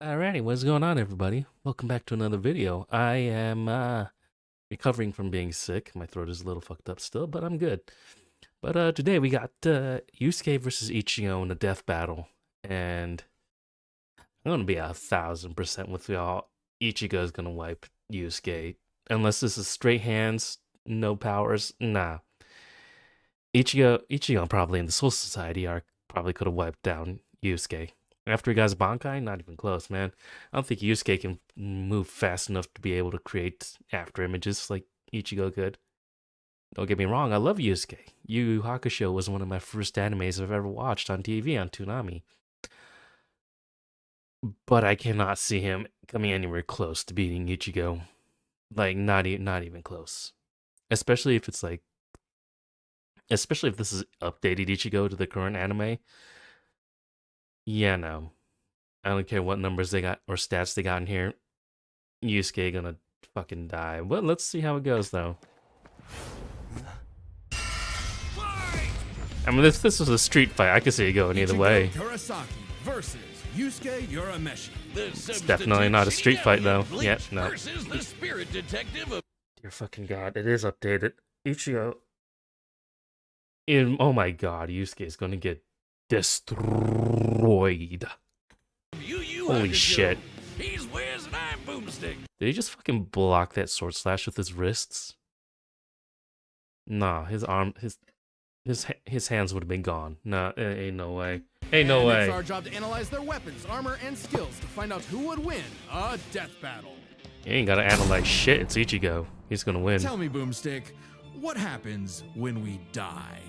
Alrighty, what's going on, everybody? Welcome back to another video. I am recovering from being sick. My throat is a little fucked up still, but I'm good. But today we got Yusuke versus Ichigo in a death battle, and I'm gonna be 1000% with y'all. Ichigo is gonna wipe Yusuke, unless this is straight hands, no powers. Nah, Ichigo probably in the Soul Society arc probably could have wiped down Yusuke. After he got his Bankai, not even close, man. I don't think Yusuke can move fast enough to be able to create after images like Ichigo could. Don't get me wrong, I love Yusuke. Yu Yu Hakusho was one of my first animes I've ever watched on TV on Toonami. But I cannot see him coming anywhere close to beating Ichigo. Like, not even close. Especially if this is updated Ichigo to the current anime. Yeah, no. I don't care what numbers they got or stats they got in here. Yusuke gonna fucking die. Well, let's see how it goes, though. I mean, this was a street fight. I could see it going either way. Kurosaki versus Yusuke Urameshi. It's definitely not a street fight, though. Bleach Yep, no. versus the spirit detective of Dear fucking god, it is updated. Ichigo. Oh my god, Yusuke is gonna get destroyed. Yu Yu Holy Hakusho. shit. He's Wiz and I'm Boomstick. Did he just fucking block that sword slash with his wrists? Nah, his hands would have been gone. Nah, ain't no way. Ain't no way. It's our job to analyze their weapons, armor, and skills to find out who would win a death battle. You ain't gotta analyze shit. It's Ichigo. He's gonna win. Tell me, Boomstick, what happens when we die?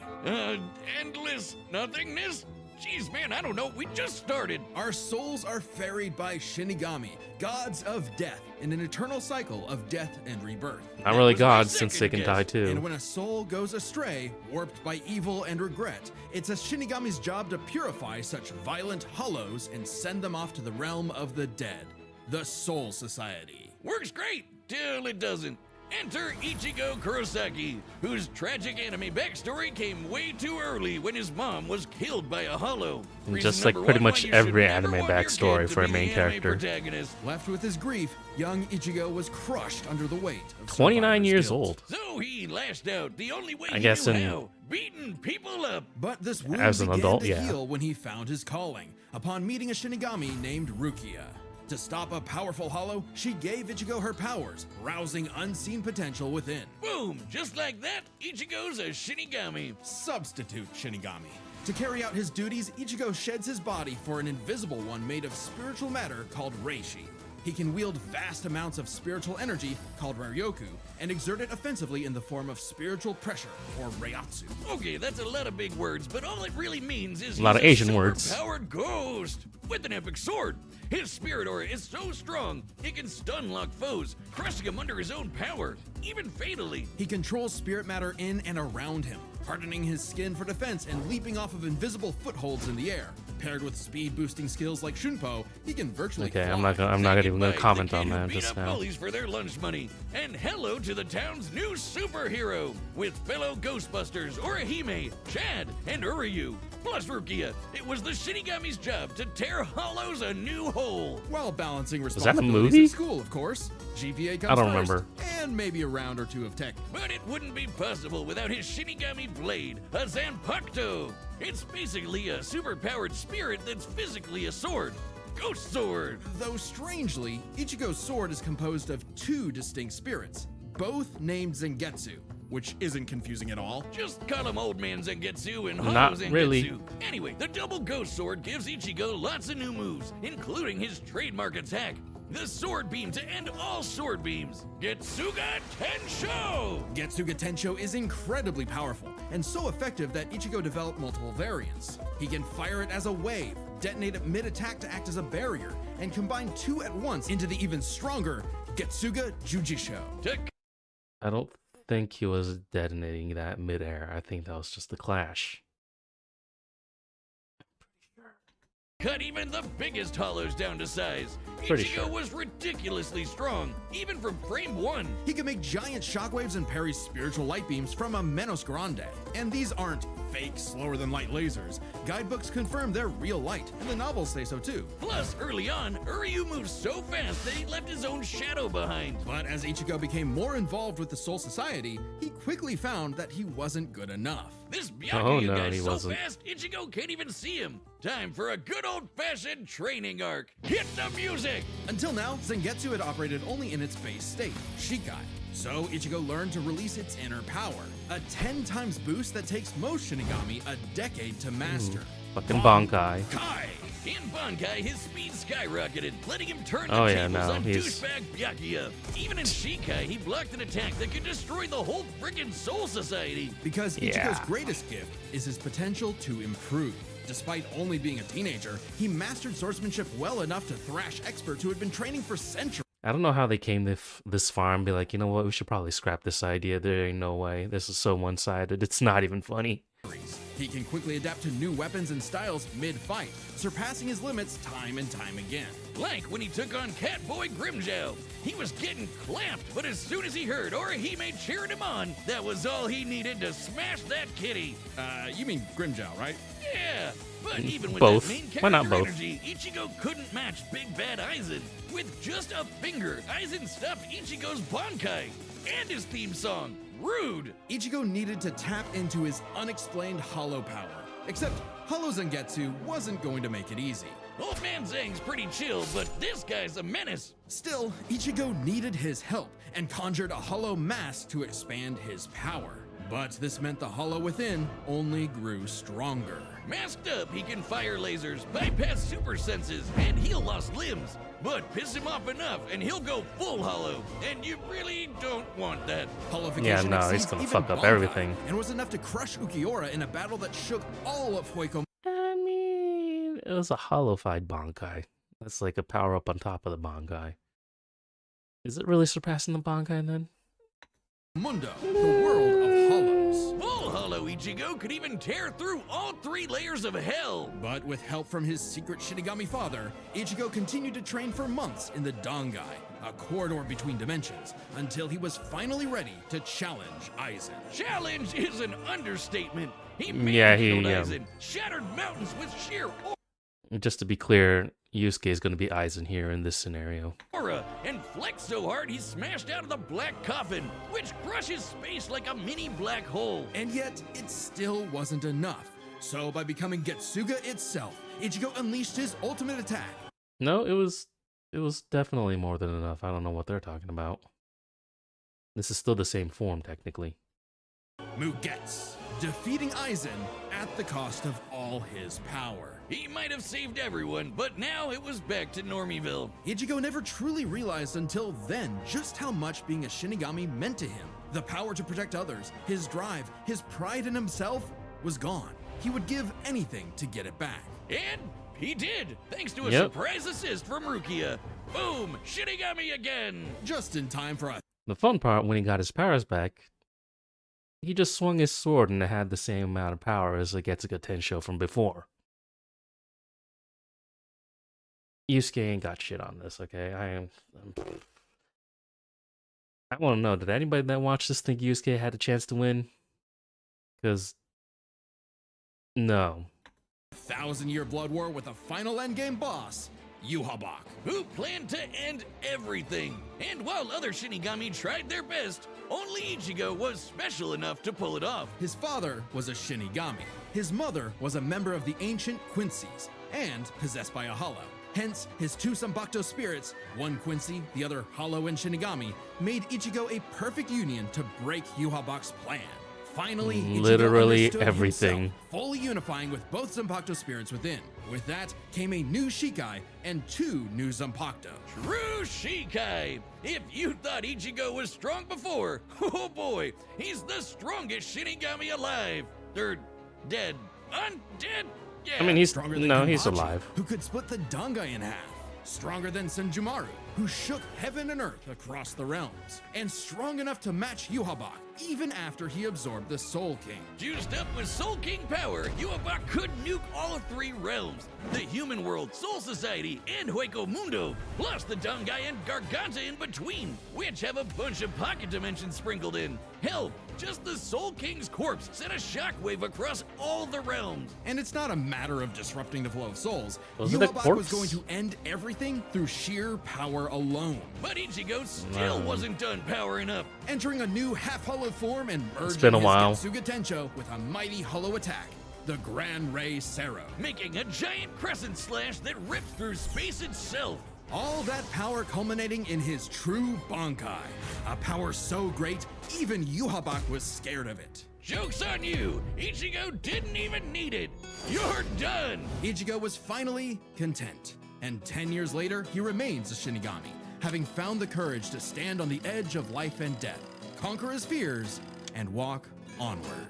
Endless nothingness? Jeez, man, I don't know. We just started. Our souls are ferried by Shinigami, gods of death, in an eternal cycle of death and rebirth. Not really was my gods, since they second can die guess. too. And when a soul goes astray, warped by evil and regret, it's a Shinigami's job to purify such violent hollows and send them off to the realm of the dead, the Soul Society. Works great till it doesn't. Enter Ichigo Kurosaki, whose tragic anime backstory came way too early when his mom was killed by a hollow. Just Reason like number pretty one much why you every should never anime want your backstory kid to for a be main the anime character. protagonist. Left with his grief, young Ichigo was crushed under the weight of 29 survivor's years guilt. old. So he lashed out the only way I he guess knew in- how, beating people up. But this wound As an began adult, to yeah. heal when he found his calling, upon meeting a Shinigami named Rukia. To stop a powerful hollow, she gave Ichigo her powers, rousing unseen potential within. Boom! Just like that, Ichigo's a Shinigami. Substitute Shinigami. To carry out his duties, Ichigo sheds his body for an invisible one made of spiritual matter called Reishi. He can wield vast amounts of spiritual energy called Ryoku and exert it offensively in the form of spiritual pressure or Reiatsu. Okay, that's a lot of big words, but all it really means is A lot he's of Asian words. Powered ghost with an epic sword. His spirit aura is so strong, he can stun lock foes, crushing them under his own power, even fatally. He controls spirit matter in and around him, hardening his skin for defense and leaping off of invisible footholds in the air. Paired with speed-boosting skills like Shunpo, he can virtually Okay, fly. I'm not even Second gonna by comment the kid on who that beat just up now. bullies for their lunch money. And hello to the town's new superhero, with fellow Ghostbusters, Orihime, Chad, and Uryu. Plus Rukia, it was the Shinigami's job to tear hollows a new hole. While balancing that a responsibilities movie? at school, of course. GPA comes I don't first, remember. and maybe a round or two of tech. But it wouldn't be possible without his Shinigami blade, a Zanpakuto. It's basically a superpowered spirit that's physically a sword. Ghost Sword. Though strangely, Ichigo's sword is composed of two distinct spirits, both named Zangetsu, which isn't confusing at all. Just call him Old Man Zangetsu and Not Hollow Zangetsu. really. Anyway, the double ghost sword gives Ichigo lots of new moves, including his trademark attack, the sword beam to end all sword beams, Getsuga Tensho! Getsuga Tensho is incredibly powerful, and so effective that Ichigo developed multiple variants. He can fire it as a wave, detonate it mid-attack to act as a barrier, and combine two at once into the even stronger Getsuga Jujisho. To I don't think he was detonating that midair. I think that was just the clash. cut even the biggest hollows down to size. Pretty Ichigo sure. was ridiculously strong, even from frame 1. He can make giant shockwaves and parry spiritual light beams from a Menos Grande. And these aren't fake, slower than light lasers. Guidebooks confirm they're real light, and the novels say so too. Plus, early on, Uryu moved so fast that he left his own shadow behind. But as Ichigo became more involved with the Soul Society, he quickly found that he wasn't good enough. This Oh, Byakuya no, guy's he so wasn't. fast, Ichigo can't even see him. Time for a good old-fashioned training arc. Hit the music! Until now, Zangetsu had operated only in its base state, Shikai. So Ichigo learned to release its inner power, a 10 times boost that takes most Shinigami a decade to master. Fucking Bankai. Kai! In Bankai, his speed skyrocketed, letting him turn the Oh, yeah, tables no, on he's- douchebag Byakuya. Even in Shikai, he blocked an attack that could destroy the whole friggin' Soul Society. Because Yeah. Ichigo's greatest gift is his potential to improve. Despite only being a teenager, he mastered swordsmanship well enough to thrash experts who had been training for centuries. I don't know how they came this far and be like, you know what, we should probably scrap this idea. There ain't no way. This is so one-sided. It's not even funny. He can quickly adapt to new weapons and styles mid-fight, surpassing his limits time and time again. Like when he took on Catboy Grimjow. He was getting clamped, but as soon as he heard Orihime cheering him on, that was all he needed to smash that kitty. You mean Grimjow, right? Yeah, but even with Both. that main Why character not both? energy, Ichigo couldn't match Big Bad Aizen. With just a finger, Aizen stopped Ichigo's Bankai and his theme song. Rude. Ichigo needed to tap into his unexplained hollow power. Except Hollow Zangetsu wasn't going to make it easy. Old Man Zang's pretty chill, but this guy's a menace. Still, Ichigo needed his help and conjured a hollow mask to expand his power. But this meant the hollow within only grew stronger. Masked up, he can fire lasers, bypass super senses, and heal lost limbs. But piss him off enough, and he'll go full hollow. And you really don't want that. Hollowification Yeah, no, he's exceeds gonna even fuck up Bankai, everything. and was enough to crush Ukiura in a battle that shook all of Hoiko. I mean, it was a hollowified Bankai. That's like a power-up on top of the Bankai. Is it really surpassing the Bankai then? Mundo, the world of hollows. Full hollow Ichigo could even tear through all 3 layers of hell. But with help from his secret Shinigami father, Ichigo continued to train for months in the Dangai, a corridor between dimensions, until he was finally ready to challenge Aizen. Challenge is an understatement. He Yeah, he- manhandled yeah. Aizen, shattered mountains with sheer Just to be clear, Yusuke is going to be Aizen here in this scenario. aura, and flexed so hard he smashed out of the black coffin, which crushes space like a mini black hole. And yet, it still wasn't enough. So by becoming Getsuga itself, Ichigo unleashed his ultimate attack. No, it was definitely more than enough. I don't know what they're talking about. This is still the same form, technically. Mugetsu, defeating Aizen at the cost of all his power. He might have saved everyone, but now it was back to Normieville. Ichigo never truly realized until then just how much being a Shinigami meant to him. The power to protect others, his drive, his pride in himself was gone. He would give anything to get it back. And he did, thanks to a Yep. surprise assist from Rukia. Boom! Shinigami again! Just in time for a The fun part, when he got his powers back, he just swung his sword and it had the same amount of power as a Getsuga Tensho from before. Yusuke ain't got shit on this, okay? I want to know, did anybody that watched this think Yusuke had a chance to win? Because, no. 1,000-year blood war with a final endgame boss, Yuhabak. Who planned to end everything. And while other Shinigami tried their best, only Ichigo was special enough to pull it off. His father was a Shinigami. His mother was a member of the ancient Quincy's and possessed by a hollow. Hence, his 2 Sanbakuto spirits, one Quincy, the other Hollow and Shinigami, made Ichigo a perfect union to break Yuhabak's plan. Finally, Ichigo Literally understood everything. himself, fully unifying with both Zanpakuto spirits within. With that came a new Shikai and 2 new Zanpakuto. True Shikai! If you thought Ichigo was strong before, oh boy, he's the strongest Shinigami alive. They're dead. Undead? Yeah. I mean, he's Stronger than no, he's Kenpachi, alive. who could split the Dangai in half. Stronger than Senjumaru, who shook heaven and earth across the realms. And strong enough to match Yuhabak, even after he absorbed the Soul King. Juiced up with Soul King power, Yuabak could nuke all 3 realms: the human world, Soul Society, and Hueco Mundo, plus the Dangai and Garganta in between, which have a bunch of pocket dimensions sprinkled in. Hell, just the Soul King's corpse sent a shockwave across all the realms. And it's not a matter of disrupting the flow of souls. Was it a Yuabak was corpse? going to end everything through sheer power alone. But Ichigo still wasn't done powering up. Entering a new half-hollow form and merging been a his while. Getsuga Tensho with a mighty hollow attack, the Gran Ray Sero. Making a giant crescent slash that rips through space itself. All that power culminating in his true Bankai. A power so great, even Yuhabak was scared of it. Joke's on you! Ichigo didn't even need it! You're done! Ichigo was finally content. And 10 years later, he remains a Shinigami, having found the courage to stand on the edge of life and death, conquer his fears, and walk onward.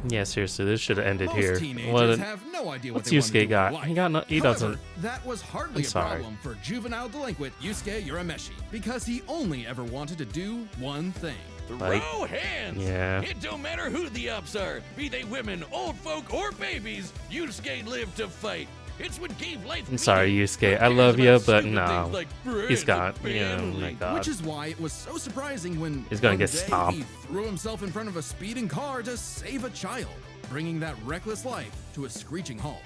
Yeah, seriously, this should have ended Most here. teenagers have no idea what what's they want to do Yusuke with got? life. He got no, he However, doesn't. that was hardly I'm a sorry. problem for juvenile delinquent Yusuke Urameshi, because he only ever wanted to do one thing. Like, Throw hands! yeah. It don't matter who the ops are, be they women, old folk, or babies, Yusuke lived to fight. It's what gave life I'm sorry, meaning. Yusuke. Who I cares love you, about but stupid no. things like He's friends got, and yeah, oh family? my god. Which is why it was so surprising when He's gonna one get day stomped. he threw himself in front of a speeding car to save a child, bringing that reckless life to a screeching halt.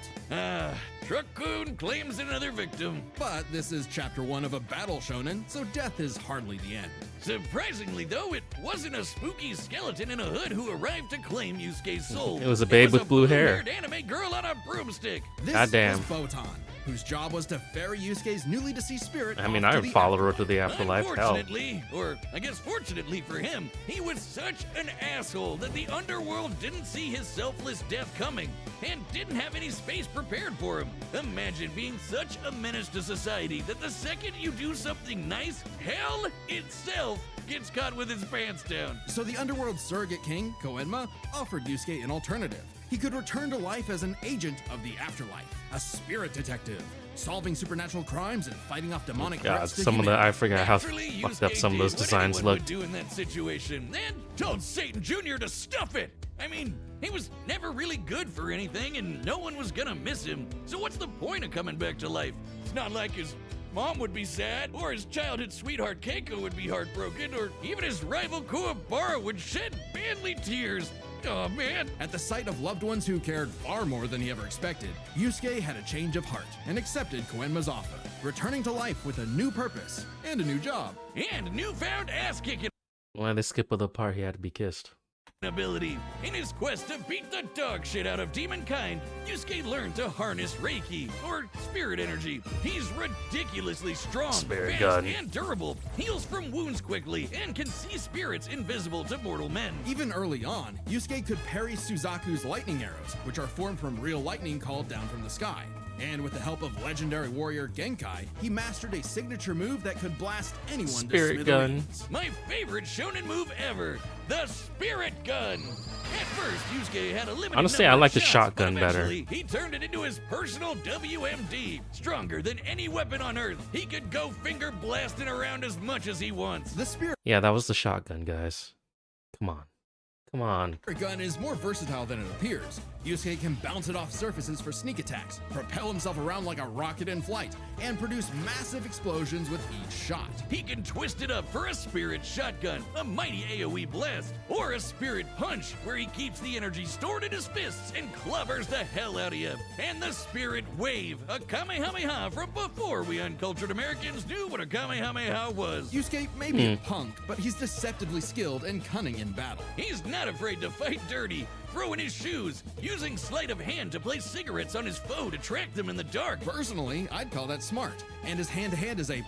Truck-kun claims another victim. But this is chapter 1 of a battle shonen, so death is hardly the end. Surprisingly, though, it wasn't a spooky skeleton in a hood who arrived to claim Yusuke's soul. It was a babe with blue hair. blue-haired anime girl on a broomstick. This Goddamn. was Botan, whose job was to ferry Yusuke's newly deceased spirit I mean, off I to would the follow her afterlife. to the afterlife. Hell. Unfortunately, or I guess fortunately for him, he was such an asshole that the underworld didn't see his selfless death coming and didn't have any space prepared for him. Imagine being such a menace to society that the second you do something nice, hell itself gets caught with his pants down. So the underworld surrogate king, Koenma, offered Yusuke an alternative. He could return to life as an agent of the afterlife, a spirit detective, solving supernatural crimes and fighting off demonic God, threats to some of the, humanity. I forgot how Naturally, fucked up Yusuke some of those did what designs anyone would looked. do in that situation, and told Satan Jr. to stuff it. I mean, he was never really good for anything, and no one was gonna miss him. So what's the point of coming back to life? It's not like his mom would be sad, or his childhood sweetheart Keiko would be heartbroken, or even his rival Kuwabara would shed manly tears. Oh man. At the sight of loved ones who cared far more than he ever expected, Yusuke had a change of heart and accepted Koenma's offer, returning to life with a new purpose and a new job. And newfound ass-kicking Why they skip the part he had to be kissed? ability. In his quest to beat the dog shit out of demon kind, Yusuke learned to harness Reiki, or spirit energy. He's ridiculously strong, Spirit fast, gun. and durable, heals from wounds quickly, and can see spirits invisible to mortal men. Even early on, Yusuke could parry Suzaku's lightning arrows, which are formed from real lightning called down from the sky. And with the help of legendary warrior Genkai, he mastered a signature move that could blast anyone Spirit to gun. smithereens. My favorite shonen move ever, the Spirit Gun. At first, Yusuke had a limited Honestly, number I of like the shots, shotgun but better. eventually, he turned it into his personal WMD. Stronger than any weapon on Earth, he could go finger blasting around as much as he wants. The Spirit Yeah, that was the shotgun, guys. Come on. Come on. gun is more versatile than it appears. Yusuke can bounce it off surfaces for sneak attacks, propel himself around like a rocket in flight, and produce massive explosions with each shot. He can twist it up for a Spirit Shotgun, a mighty AoE blast, or a Spirit Punch, where he keeps the energy stored in his fists and clobbers the hell out of you. And the Spirit Wave, a Kamehameha from before we uncultured Americans knew what a Kamehameha was. Yusuke may be a punk, but he's deceptively skilled and cunning in battle. He's not afraid to fight dirty, throwing his shoes, using sleight of hand to place cigarettes on his foe to track them in the dark. Personally, I'd call that smart, and his hand-to-hand is A+.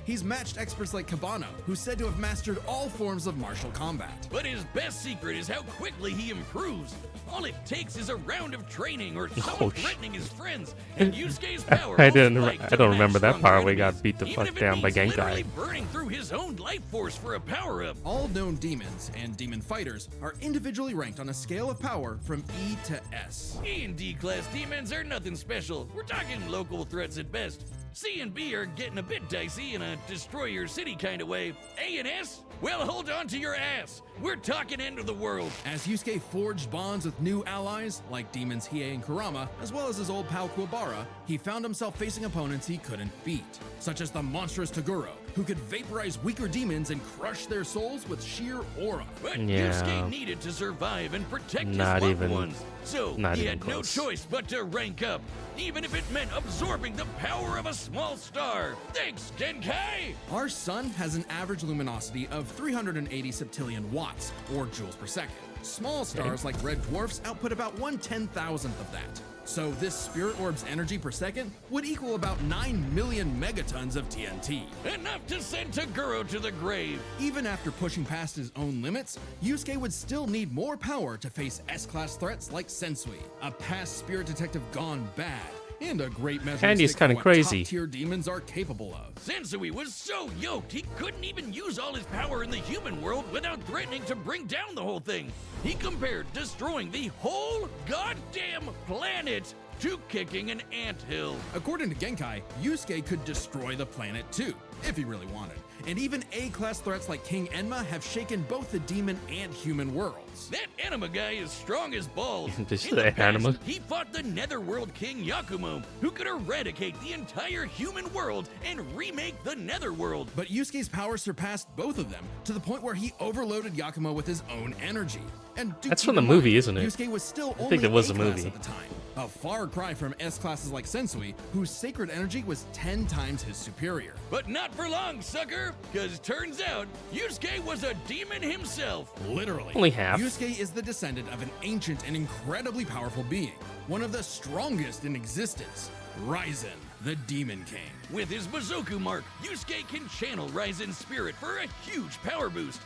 He's matched experts like Kabano, who's said to have mastered all forms of martial combat. But his best secret is how quickly he improves. All it takes is a round of training or someone sh- threatening his friends, and Yusuke's power I will didn't. spike I to don't match remember that stronger part where he enemies, got beat the even fuck if it down by means literally Genkai. burning through his own life force for a power-up. All known demons and demon fighters are individually ranked on a scale of power from E to S. E and D class demons are nothing special. We're talking local threats at best. C and B are getting a bit dicey in a destroy your city kind of way. A and S? Well, hold on to your ass. We're talking end of the world. As Yusuke forged bonds with new allies, like demons Hiei and Kurama, as well as his old pal Kuwabara, he found himself facing opponents he couldn't beat, such as the monstrous Toguro, who could vaporize weaker demons and crush their souls with sheer aura. But Yeah. Yusuke needed to survive and protect Not his even- loved ones. So not he even had no close. choice but to rank up, even if it meant absorbing the power of a small star. Thanks, Genkai! Our sun has an average luminosity of 380 septillion watts, or joules per second. Small stars like red dwarfs output about 1/10,000th of that. So this spirit orb's energy per second would equal about 9 million megatons of TNT. Enough to send Toguro to the grave. Even after pushing past his own limits, Yusuke would still need more power to face S-class threats like Sensui, a past spirit detective gone bad, and a great measuring Andy's stick for kinda what crazy. top-tier demons are capable of. Sensui was so yoked he couldn't even use all his power in the human world without threatening to bring down the whole thing. He compared destroying the whole goddamn planet to kicking an anthill. According to Genkai, Yusuke could destroy the planet too, if he really wanted. And even A-class threats like King Enma have shaken both the demon and human worlds. That anima guy is strong as balls. Did you In say the past, anima? he fought the Netherworld King Yakumo, who could eradicate the entire human world and remake the Netherworld. But Yusuke's power surpassed both of them to the point where he overloaded Yakumo with his own energy. And do That's keep from the in mind, movie, isn't it? Yusuke was still I only think it was a A-class movie. at the time, a far cry from S-classes like Sensui, whose sacred energy was 10 times his superior. But not for long, sucker, because turns out Yusuke was a demon himself. Literally. Only half. Yusuke is the descendant of an ancient and incredibly powerful being, one of the strongest in existence, Ryzen, the Demon King. With his Mizoku mark, Yusuke can channel Raizen's spirit for a huge power boost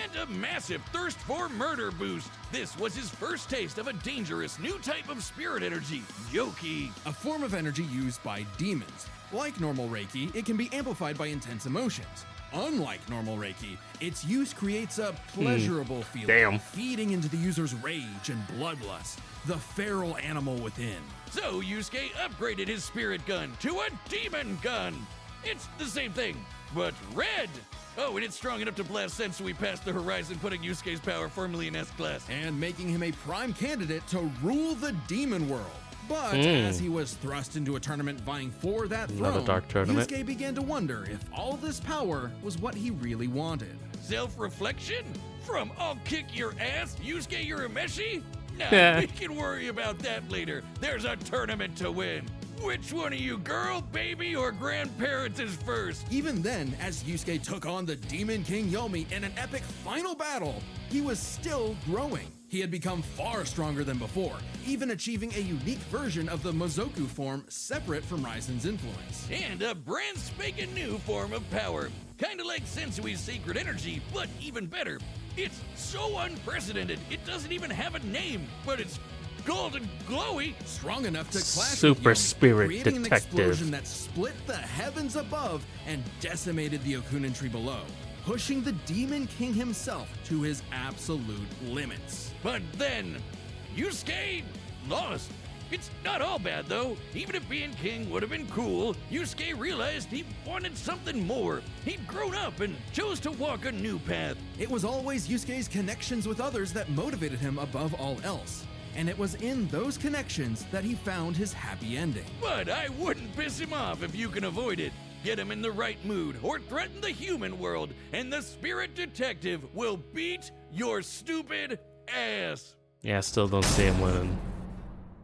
and a massive thirst for murder boost. This was his first taste of a dangerous new type of spirit energy, Yoki. A form of energy used by demons. Like normal Reiki, it can be amplified by intense emotions. Unlike normal Reiki, its use creates a pleasurable feeling, Damn. feeding into the user's rage and bloodlust, the feral animal within. So Yusuke upgraded his spirit gun to a demon gun. It's the same thing, but red. Oh, and it's strong enough to blast Sensui past the horizon, putting Yusuke's power firmly in S-class. And making him a prime candidate to rule the demon world. But as he was thrust into a tournament vying for that Another throne, dark tournament. Yusuke began to wonder if all this power was what he really wanted. Self-reflection? From I'll kick your ass, Yusuke Urameshi? Nah, Yeah. we can worry about that later. There's a tournament to win. Which one of you, girl, baby, or grandparents is first? Even then, as Yusuke took on the Demon King Yomi in an epic final battle, he was still growing. He had become far stronger than before, even achieving a unique version of the Mizoku form separate from Raizen's influence. And a brand spanking new form of power. Kinda like Sensui's sacred energy, but even better. It's so unprecedented, it doesn't even have a name, but it's golden glowy. Strong enough to clash Super with Yomi, spirit creating an detective. explosion that split the heavens above and decimated the Okunin tree below, pushing the Demon King himself to his absolute limits. But then, Yusuke lost. It's not all bad though. Even if being king would have been cool, Yusuke realized he wanted something more. He'd grown up and chose to walk a new path. It was always Yusuke's connections with others that motivated him above all else. And it was in those connections that he found his happy ending. But I wouldn't piss him off if you can avoid it. Get him in the right mood or threaten the human world, and the spirit detective will beat your stupid ass. Yeah, I still don't see him winning.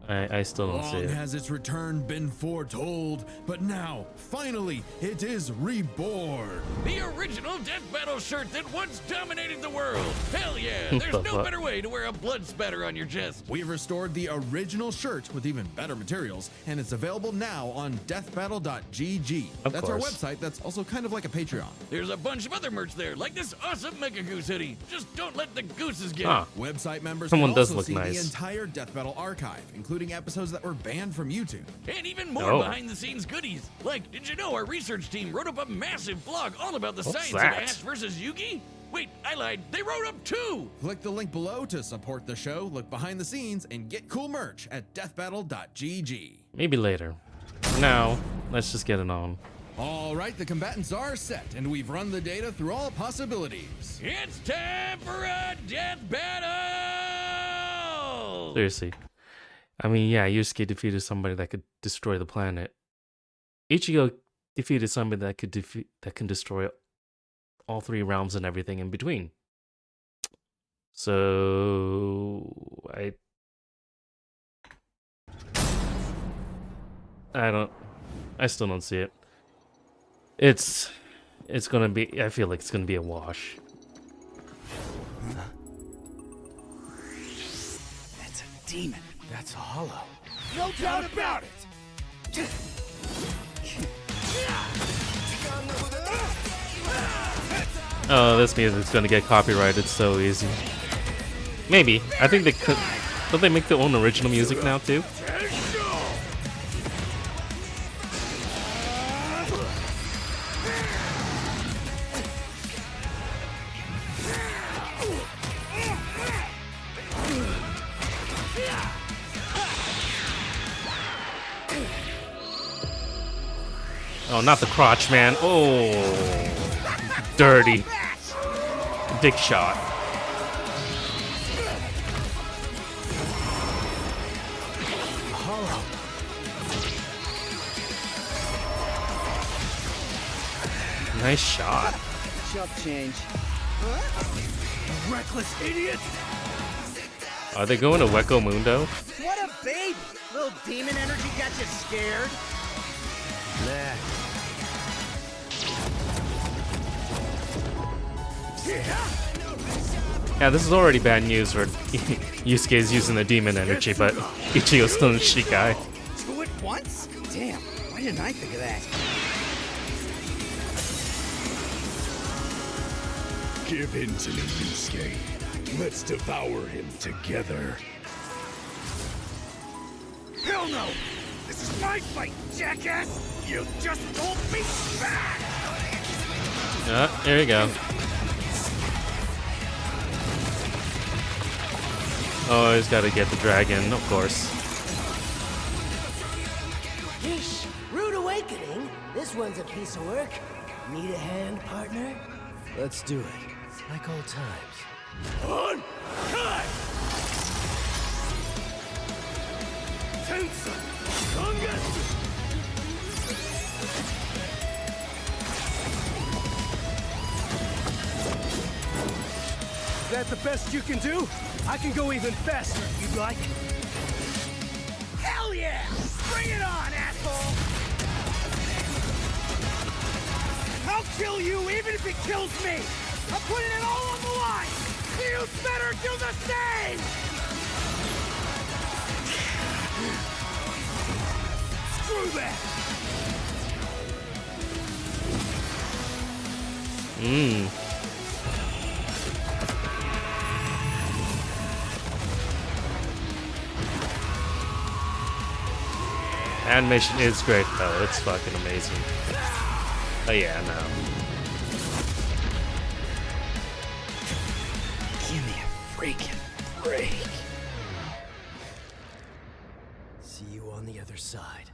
I still don't see Long it. has its return been foretold, but now, finally, it is reborn. The original Death Battle shirt that once dominated the world. Hell yeah, there's The no fuck? better way to wear a blood spatter on your chest. We've restored the original shirt with even better materials, and it's available now on deathbattle.gg. Of That's our course. website that's also kind of like a Patreon. There's a bunch of other merch there, like this awesome Mega Goose hoodie. Just don't let the gooses get Huh. it. Website members Someone can does also look see nice. the entire Death Battle archive, including episodes that were banned from YouTube. And even more Oh. behind the scenes goodies. Like, did you know our research team wrote up a massive blog all about the What's science that? of Ash versus Yugi? Wait, I lied. They wrote up two. Click the link below to support the show, look behind the scenes, and get cool merch at deathbattle.gg. Maybe later. For now, Let's just get it on. All right, the combatants are set, and we've run the data through all possibilities. It's time for a death battle! Seriously. I mean, yeah, Yusuke defeated somebody that could destroy the planet. Ichigo defeated somebody that can destroy all three realms and everything in between. So I still don't see it. It's gonna be, I feel like it's gonna be a wash. That's a demon. That's a hollow. No doubt about it. Oh, this music's gonna get copyrighted so easy. Maybe. I think they could. Don't they make their own original music now too? Oh, not the crotch, man. Oh, dirty. Dick shot. Nice shot. Chump change. Reckless idiot! Are they going to Weko Mundo? What a baby! Little demon energy got you scared. Nah. Yeah, this is already bad news where Yusuke's using the demon energy, but Ichigo's still in Shikai. Two at once? Damn, why didn't I think of that? Give in to me, Yusuke. Let's devour him together. Hell no! This is my fight, jackass! You just hold me back! There you go. Oh, he's got to get the dragon, of course. Yeesh, rude awakening. This one's a piece of work. Need a hand, partner? Let's do it. Like old times. On! Cut! Tensa! Kongetsu! Is that the best you can do? I can go even faster if you'd like. Hell yeah! Bring it on, asshole! I'll kill you even if it kills me! I'm putting it all on the line! You better do the same! Screw that! Animation is great though, it's fucking amazing. Oh yeah, no. Give me a freaking break. See you on the other side.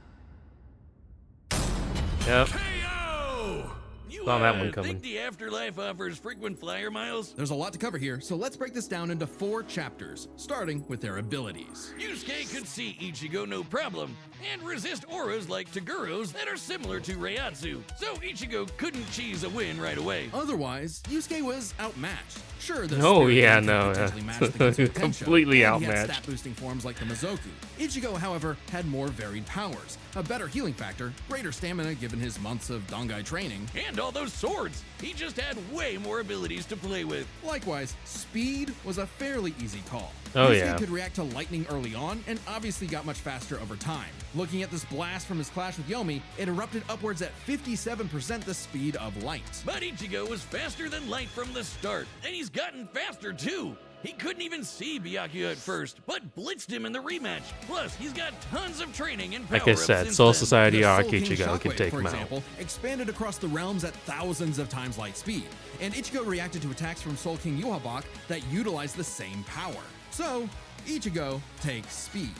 Yep. KO! You Saw that one coming. think the afterlife offers frequent flyer miles? There's a lot to cover here, so let's break this down into 4 chapters, starting with their abilities. Yusuke could see Ichigo no problem, and resist auras like Taguro's that are similar to Reiatsu, so Ichigo couldn't cheese a win right away. Otherwise, Yusuke was outmatched. Sure, the Oh, spirit yeah, could no, potentially yeah. match the Getsu Tensho, Completely and he had outmatched. stat-boosting forms like the Mizoku. Ichigo, however, had more varied powers, a better healing factor, greater stamina given his months of Dangai training. And all those swords! He just had way more abilities to play with. Likewise, speed was a fairly easy call. Oh, Yusuke yeah. could react to lightning early on, and obviously got much faster over time. Looking at this blast from his clash with Yomi, it erupted upwards at 57% the speed of light. But Ichigo was faster than light from the start, and he's gotten faster too. He couldn't even see Byakuya at first, but blitzed him in the rematch. Plus, he's got tons of training and Like I power-ups said, since Soul then. Society The arc Soul King Ichigo could Shockwave, take for him out. example, expanded across the realms at thousands of times light speed, and Ichigo reacted to attacks from Soul King Yuhabak that utilized the same power. So, Ichigo takes speed.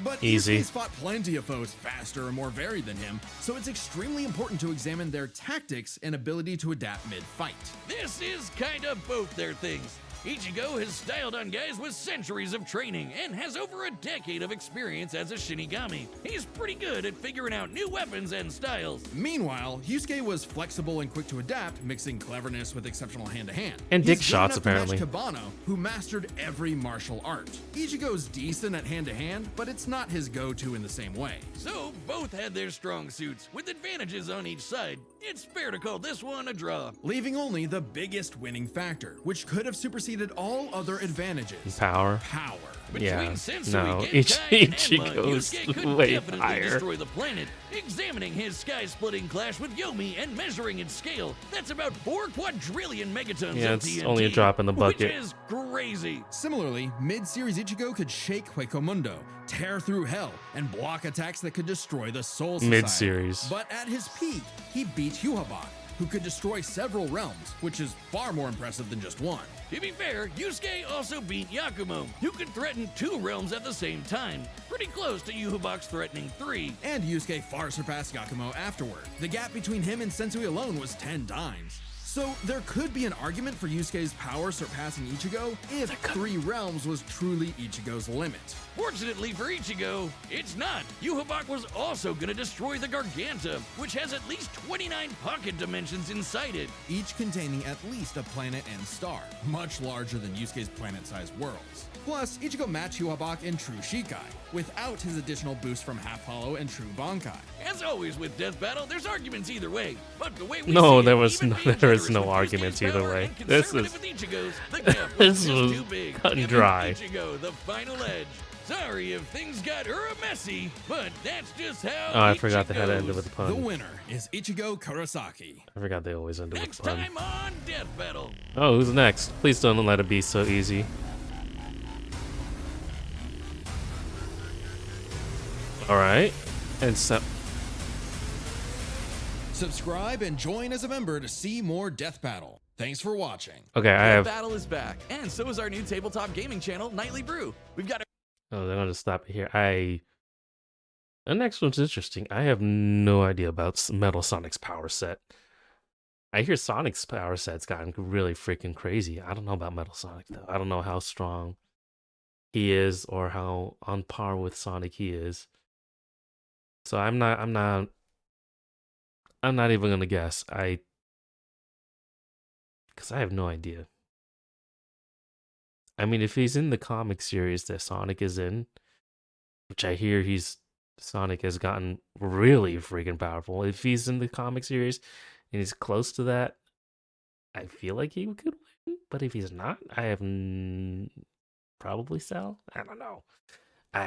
But Easy. Yusuke's fought plenty of foes faster or more varied than him, so it's extremely important to examine their tactics and ability to adapt mid-fight. This is kind of both their things. Ichigo has styled on guys with centuries of training and has over a decade of experience as a Shinigami. He's pretty good at figuring out new weapons and styles. Meanwhile, Yusuke was flexible and quick to adapt, mixing cleverness with exceptional hand-to-hand. And He's dick good shots, enough to match apparently. Kabano, who mastered every martial art. Ichigo's decent at hand-to-hand, but it's not his go-to in the same way. So both had their strong suits, with advantages on each side. It's fair to call this one a draw. Leaving only the biggest winning factor, which could have superseded all other advantages. Power. Power. Between Yeah, Sensui, no, Genkai, and Ichigo's Enma, Yusuke could way definitely higher. destroy the planet. Examining his sky-splitting clash with Yomi and measuring its scale, that's about 4 quadrillion megatons Yeah, of it's TNT, only a drop in the bucket. which is crazy. Similarly, mid-series Ichigo could shake Huecomundo, tear through hell, and block attacks that could destroy the Soul Society. Mid-series. But at his peak, he beat Yuhabak, who could destroy several realms, which is far more impressive than just one. To be fair, Yusuke also beat Yakumo, who could threaten 2 realms at the same time, pretty close to Yuhabak's threatening 3. And Yusuke far surpassed Yakumo afterward. The gap between him and Sensui alone was 10 times. So there could be an argument for Yusuke's power surpassing Ichigo if 3 realms was truly Ichigo's limit. Fortunately for Ichigo, it's not. Yuhabak was also gonna destroy the Garganta, which has at least 29 pocket dimensions inside it. Each containing at least a planet and star, much larger than Yusuke's planet-sized worlds. Plus, Ichigo matched Yuhabak in True Shikai, without his additional boost from Half Hollow and True Bankai. As always with Death Battle, there's arguments either way. But the way we No, see there it, was even no- being there is generous no with Yusuke's arguments either power way. and This conservative is- with Ichigo's, the gap this was was just too big. cut and Giving dry. Ichigo the final edge. Sorry if things got messy, but that's just how Oh, I Ichigo forgot they had to end it goes. with a The pun. winner is Ichigo Kurosaki. I forgot they always end it with Next a pun. time on Death Battle. Oh, who's next? Please don't let it be so easy. Alright. And so... Subscribe and join as a member to see more Death Battle. Thanks for watching. Okay, I Death have... Battle is back, and so is our new tabletop gaming channel, Nightly Brew. We've got Oh, they're gonna stop it here. The next one's interesting. I have no idea about Metal Sonic's power set. I hear Sonic's power set's gotten really freaking crazy. I don't know about Metal Sonic though. I don't know how strong he is or how on par with Sonic he is. So I'm not even gonna guess. Because I have no idea. I mean, if he's in the comic series that Sonic is in, which I hear Sonic has gotten really freaking powerful. If he's in the comic series and he's close to that, I feel like he could win. But if he's not, I have probably Cell. I don't know. I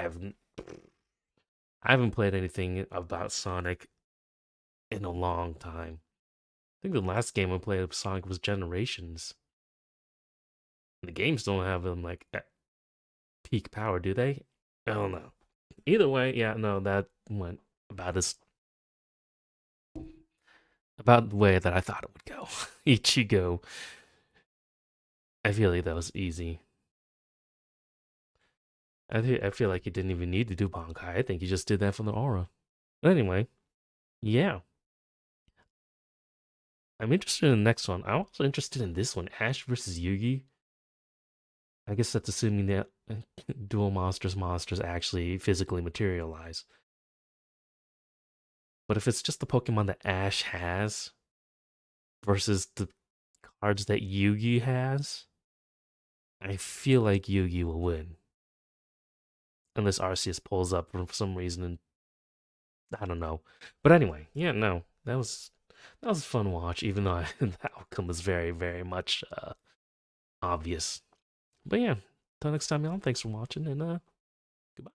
haven't played anything about Sonic in a long time. I think the last game I played of Sonic was Generations. The games don't have him like at peak power, do they? I don't know. Either way, yeah, no, that went about the way that I thought it would go. Ichigo. I feel like that was easy. I feel like he didn't even need to do Bankai. I think he just did that for the aura. But anyway, yeah. I'm interested in the next one. I'm also interested in this one, Ash versus Yugi. I guess that's assuming that dual monsters actually physically materialize. But if it's just the Pokemon that Ash has versus the cards that Yugi has, I feel like Yugi will win. Unless Arceus pulls up for some reason and I don't know. But anyway, yeah, no. That was a fun watch, even though the outcome was very, very much obvious. But yeah, till next time, y'all. Thanks for watching, and